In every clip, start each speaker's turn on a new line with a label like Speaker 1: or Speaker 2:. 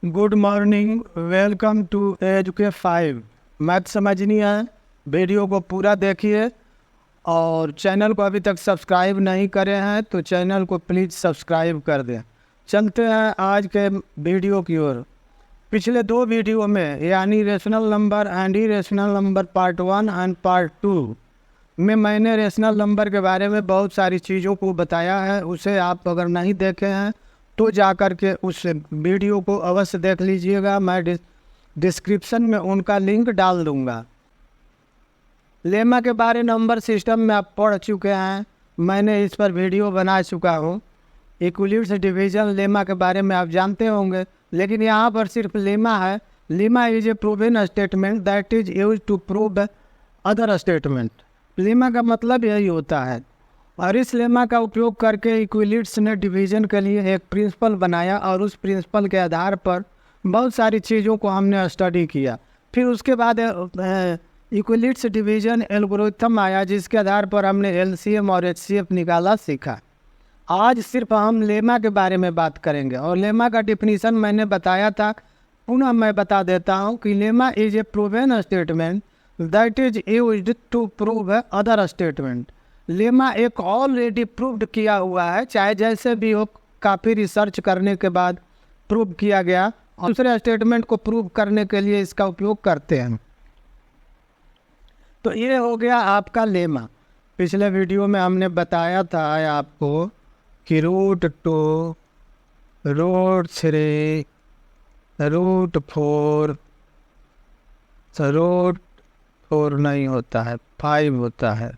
Speaker 1: Good morning, welcome to एजुके 5। Math समझनी है, वीडियो को पूरा देखिए और चैनल को अभी तक सब्सक्राइब नहीं करे हैं तो चैनल को प्लीज़ सब्सक्राइब कर दें। चलते हैं आज के वीडियो की ओर। पिछले दो वीडियो में यानी rational number and irrational number part 1 and part 2 में मैंने रेशनल नंबर के बारे में बहुत सारी चीज़ों को बताया है। उसे आप अगर नहीं देखे हैं तो जा कर के उस वीडियो को अवश्य देख लीजिएगा। मैं डिस्क्रिप्शन में उनका लिंक डाल दूंगा। लेमा के बारे नंबर सिस्टम में आप पढ़ चुके हैं, मैंने इस पर वीडियो बना चुका हूँ। इक्विलिब्रियम से डिवीजन लेमा के बारे में आप जानते होंगे, लेकिन यहाँ पर सिर्फ लेमा है। Lemma is a proven statement that is use to prove other statement. Lemma का मतलब यही होता है, और इस लेमा का उपयोग करके इक्विलिब्रियम ने डिवीजन के लिए एक प्रिंसिपल बनाया और उस प्रिंसिपल के आधार पर बहुत सारी चीज़ों को हमने स्टडी किया। फिर उसके बाद इक्विलिब्रियम डिवीजन एल्गोरिथम आया, जिसके आधार पर हमने एलसीएम और एचसीएफ निकाला सीखा। आज सिर्फ हम लेमा के बारे में बात करेंगे और लेमा का डिफिनीशन मैंने बताया था, पुनः मैं बता देता हूँ कि lemma is a proven statement that is used to prove other statement. Lemma एक ऑलरेडी प्रूव्ड किया हुआ है, चाहे जैसे भी हो, काफ़ी रिसर्च करने के बाद प्रूव किया गया। दूसरे स्टेटमेंट को प्रूव करने के लिए इसका उपयोग करते हैं। तो ये हो गया आपका लेमा। पिछले वीडियो में हमने बताया था आपको कि √2, √3, √4, √4 नहीं होता है, 5 होता है,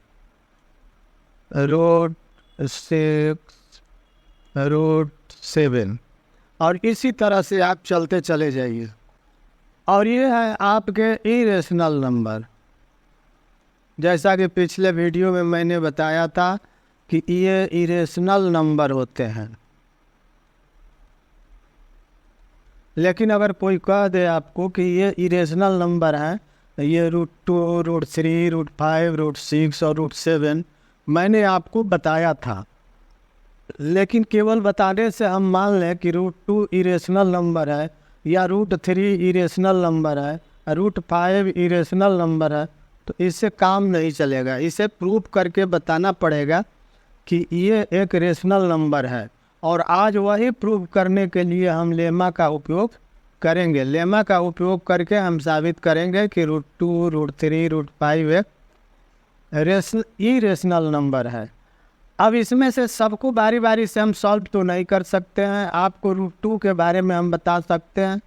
Speaker 1: √6, √7 और इसी तरह से आप चलते चले जाइए। और ये है आपके इरेशनल नंबर। जैसा कि पिछले वीडियो में मैंने बताया था कि ये इरेशनल नंबर होते हैं। लेकिन अगर कोई कह दे आपको कि ये इरेशनल नंबर है, ये √2, √3, √5, √6 और √7 मैंने आपको बताया था, लेकिन केवल बताने से हम मान लें कि √2 इरेशनल नंबर है या √3 इरेशनल नंबर है, √5 इरेशनल नंबर है, तो इससे काम नहीं चलेगा। इसे प्रूव करके बताना पड़ेगा कि ये एक रेशनल नंबर है। और आज वही प्रूव करने के लिए हम लेमा का उपयोग करेंगे। लेमा का उपयोग करके हम साबित करेंगे कि √2, √3, √5 एक इरेशनल नंबर है। अब इसमें से सबको बारी बारी से हम सॉल्व तो नहीं कर सकते हैं। आपको √2 के बारे में हम बता सकते हैं,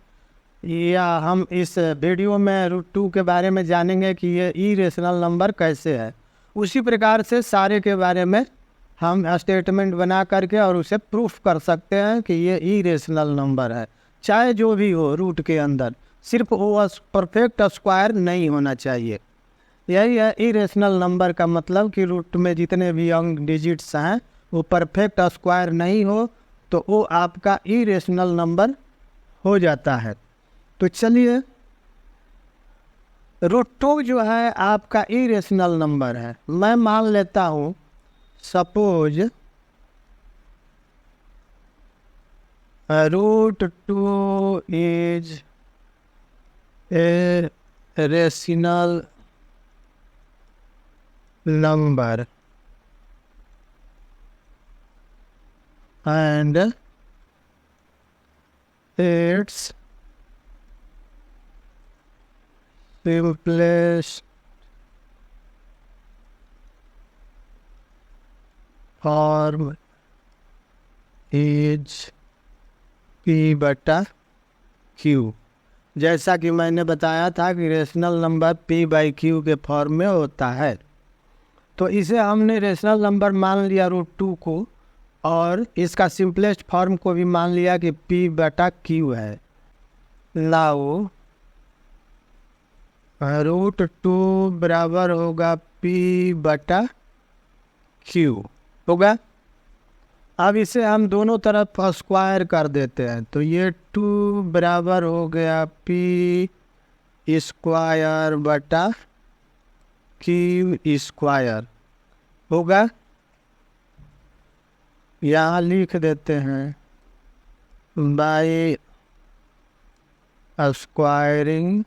Speaker 1: या हम इस वीडियो में √2 के बारे में जानेंगे कि ये इरेशनल नंबर कैसे है। उसी प्रकार से सारे के बारे में हम स्टेटमेंट बना करके और उसे प्रूफ कर सकते हैं कि ये इरेशनल नंबर है, चाहे जो भी हो रूट के अंदर, सिर्फ वो परफेक्ट स्क्वायर नहीं होना चाहिए। यही है इरेशनल नंबर का मतलब कि रूट में जितने भी अंक डिजिट्स हैं वो परफेक्ट स्क्वायर नहीं हो तो वो आपका इरेशनल नंबर हो जाता है। तो चलिए, √2 जो है आपका इरेशनल नंबर है। मैं मान लेता हूँ, suppose √2 is a rational number and its simplest form is P/Q। जैसा कि मैंने बताया था कि रेशनल नंबर P/Q के फॉर्म में होता है। तो इसे हमने रेशनल नंबर मान लिया √2 को, और इसका सिंपलेस्ट फॉर्म को भी मान लिया कि P/Q है। नाउ √2 बराबर होगा P/Q होगा। अब इसे हम दोनों तरफ स्क्वायर कर देते हैं, तो ये 2 बराबर हो गया P²/Q² होगा। यहाँ लिख देते हैं बाई स्क्वायरिंग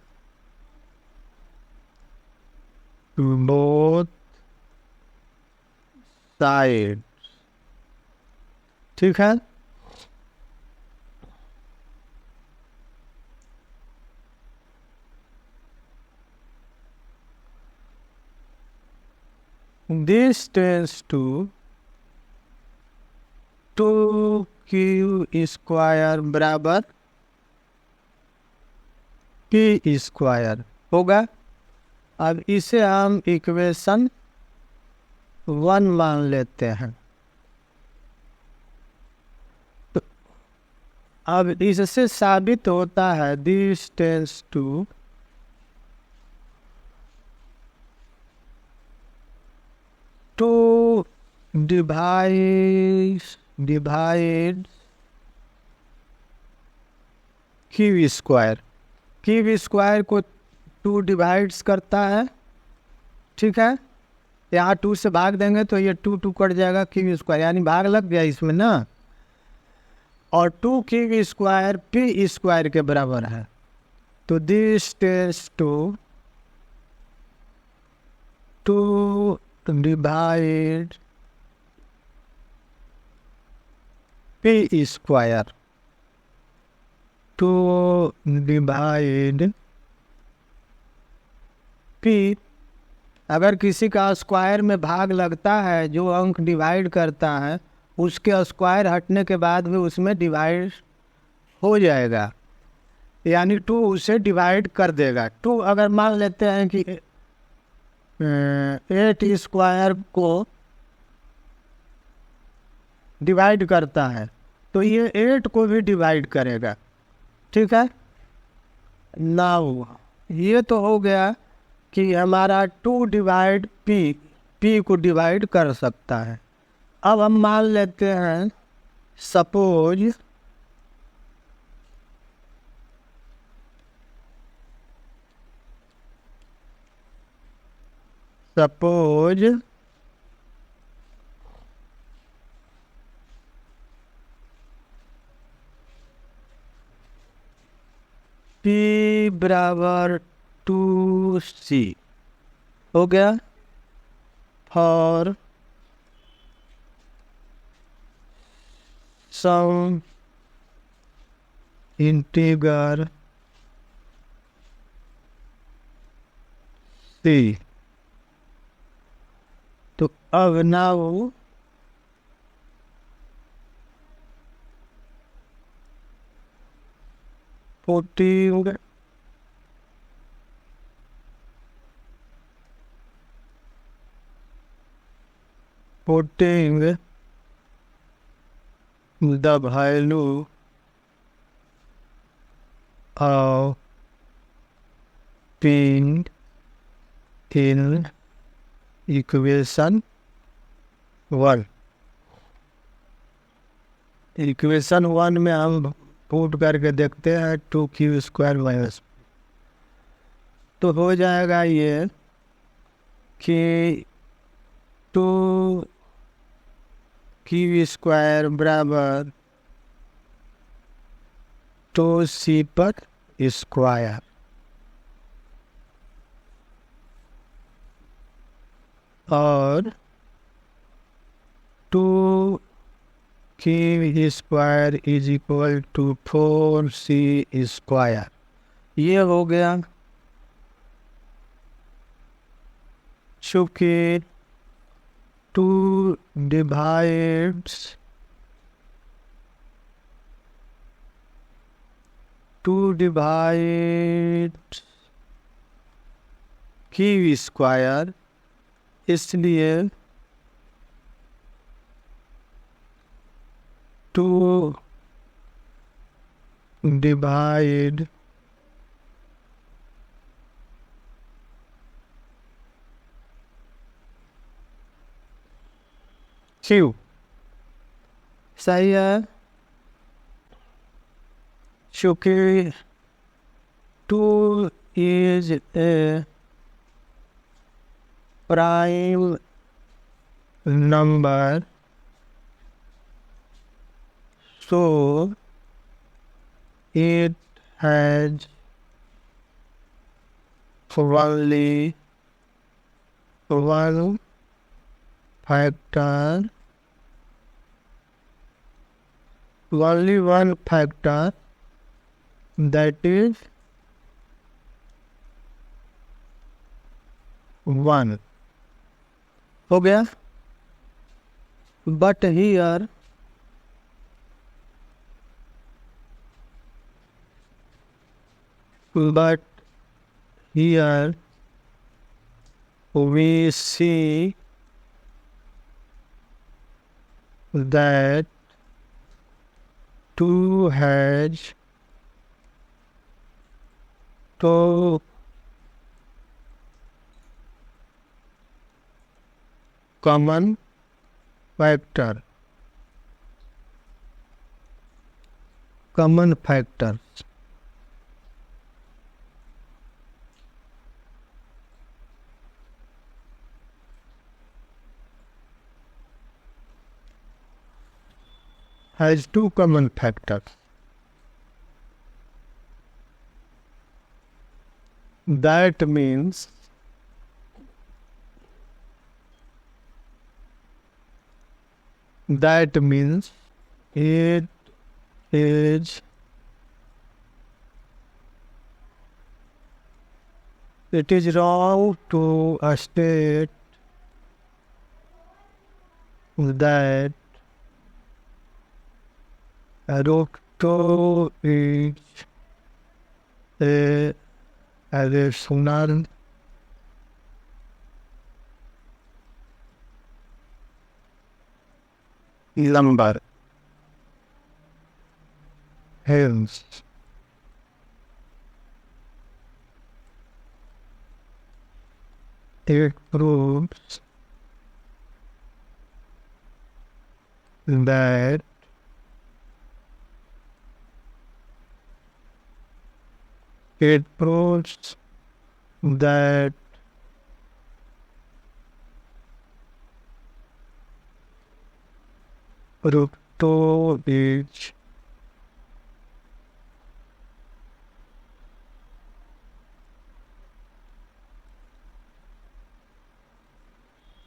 Speaker 1: बोथ साइड। ठीक है, this tends to 2q square बराबर p स्क्वायर होगा। अब इसे हम इक्वेशन 1 मान लेते हैं। तो अब इससे साबित होता है this tends to 2 divide q square. Q square को 2 डिवाइड्स करता है। ठीक है, यहाँ 2 से भाग देंगे तो ये 2 कट जाएगा, क्यू स्क्वायर यानी भाग लग गया इसमें ना। और 2 क्यू स्क्वायर पी स्क्वायर के बराबर है। तो this tends to 2 divide p square, 2 divide p. अगर किसी का स्क्वायर में भाग लगता है, जो अंक डिवाइड करता है उसके स्क्वायर हटने के बाद भी उसमें डिवाइड हो जाएगा, यानी 2 उसे डिवाइड कर देगा। 2 अगर मान लेते हैं कि 8 स्क्वायर को डिवाइड करता है तो ये 8 को भी डिवाइड करेगा। ठीक है, नाउ ये तो हो गया कि हमारा 2 डिवाइड पी को डिवाइड कर सकता है। अब हम मान लेते हैं सपोज P बराबर 2C हो गया। फॉर सम इंटीगर C, तो अब now putting the value of p in equation 1। Equation 1 में हम पुट करके देखते हैं 2q स्क्वायर माइनस, तो हो जाएगा ये कि 2q स्क्वायर बराबर 2c पर स्क्वायर, और 2q square is equal to 4c square. ये हो गया। चूँकि 2 डिवाइड्स 2 डिवाइड्स q स्क्वायर, इसलिए 2 डिवाइड q सही है। चूँकि 2 is a prime number, so it has only one factor, only one factor, that is 1. हो गया? But here we see that 2 has two common factors. Has 2 common factors. That means it is wrong to state that root 2 is a rational number. Hence, it proves that root 2 is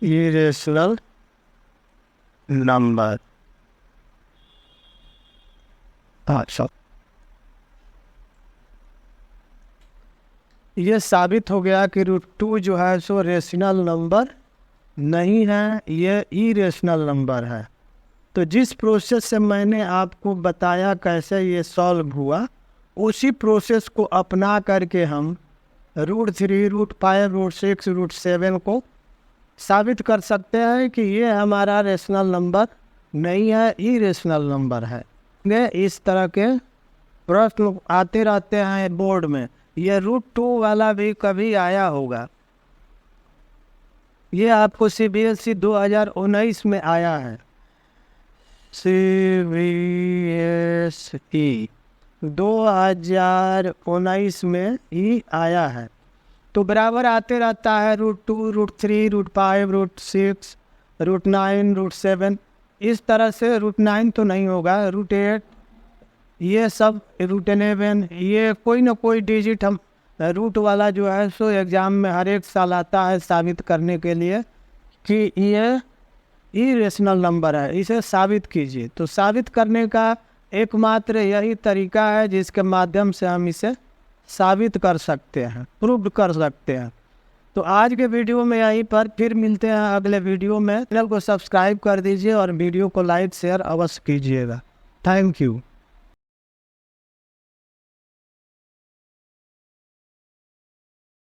Speaker 1: irrational number. अच्छा, ये साबित हो गया कि root 2 जो है सो rational number नहीं है, ये इरेशनल नंबर है। तो जिस प्रोसेस से मैंने आपको बताया कैसे ये सॉल्व हुआ, उसी प्रोसेस को अपना करके हम रूट 3, रूट 5, रूट 6, रूट 7 को साबित कर सकते हैं कि ये हमारा रेशनल नंबर नहीं है, इरेशनल नंबर है। इस तरह के प्रश्न आते रहते हैं बोर्ड में। ये रूट 2 वाला भी कभी आया होगा, ये आपको CBSE 2019 में आया है। CBSE 2019 में ही आया है। तो बराबर आते रहता है route 2, route 3, route 5, route 6, route 9, route 7, इस तरह से। रूट 9 तो नहीं होगा, रूट 8, ये सब, रूट 11, ये कोई ना कोई डिजिट हम रूट वाला जो है सो एग्ज़ाम में हर एक साल आता है साबित करने के लिए कि ये इरेशनल नंबर है, इसे साबित कीजिए। तो साबित करने का एकमात्र यही तरीका है जिसके माध्यम से हम इसे साबित कर सकते हैं, प्रूव कर सकते हैं। तो आज के वीडियो में यहीं पर, फिर मिलते हैं अगले वीडियो में। चैनल को सब्सक्राइब कर दीजिए और वीडियो को लाइक शेयर अवश्य कीजिएगा। Thank you.